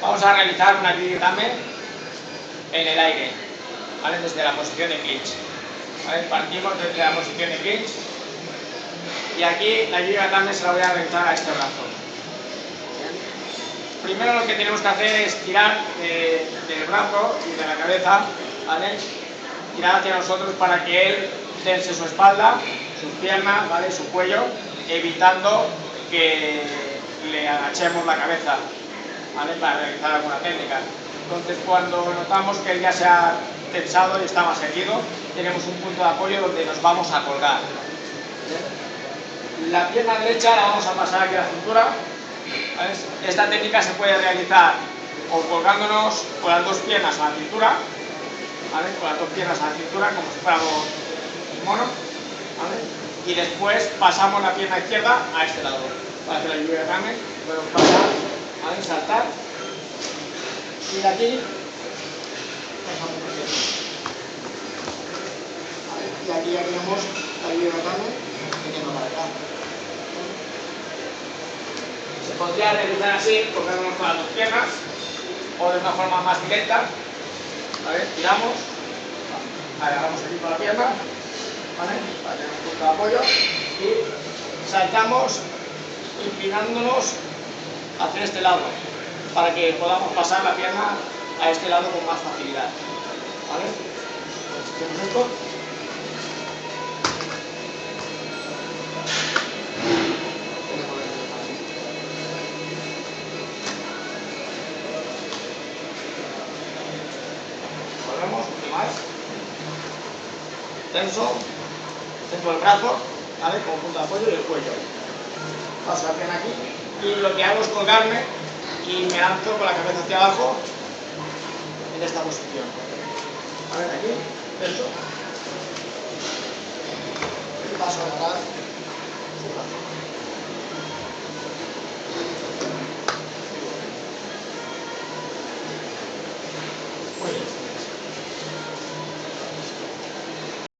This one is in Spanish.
Vamos a realizar una Yui-Utame en el aire, ¿vale? Desde la posición de clinch. ¿Vale? Partimos desde la posición de clinch y aquí la Yui-Utame se la voy a realizar a este brazo. Primero lo que tenemos que hacer es tirar del brazo y de la cabeza, ¿vale? Tirar hacia nosotros para que él tense su espalda, sus piernas, ¿vale? Su cuello, evitando que le agachemos la cabeza, ¿vale? Para realizar alguna técnica. Entonces, cuando notamos que él ya se ha tensado y está más erguido, tenemos un punto de apoyo donde nos vamos a colgar. La pierna derecha la vamos a pasar aquí a la cintura. ¿Vale? Esta técnica se puede realizar o colgándonos con las dos piernas a la cintura, ¿vale? Con las dos piernas a la cintura, como si fuéramos un mono, ¿vale? Y después pasamos la pierna izquierda a este lado. Para hacer la Yui-Utame, podemos pasar, ¿vale? Saltar, y de aquí pasamos por aquí. ¿Vale? Y aquí ya tenemos la Yui-Utame viniendo para acá. Se podría realizar así, colgándonos con las dos piernas, o de una forma más directa, ¿vale? Tiramos, agarramos aquí con la pierna, ¿vale? Para tener un punto de apoyo, y saltamos inclinándonos hacia este lado, para que podamos pasar la pierna a este lado con más facilidad, ¿vale? Hacemos esto. Volvemos, más. Tenso el brazo, ¿vale? Como punto de apoyo y el cuello. Paso la pierna aquí y lo que hago es colgarme y me lanzo con la cabeza hacia abajo en esta posición. ¿Vale? Aquí, tenso. Y paso a atrás.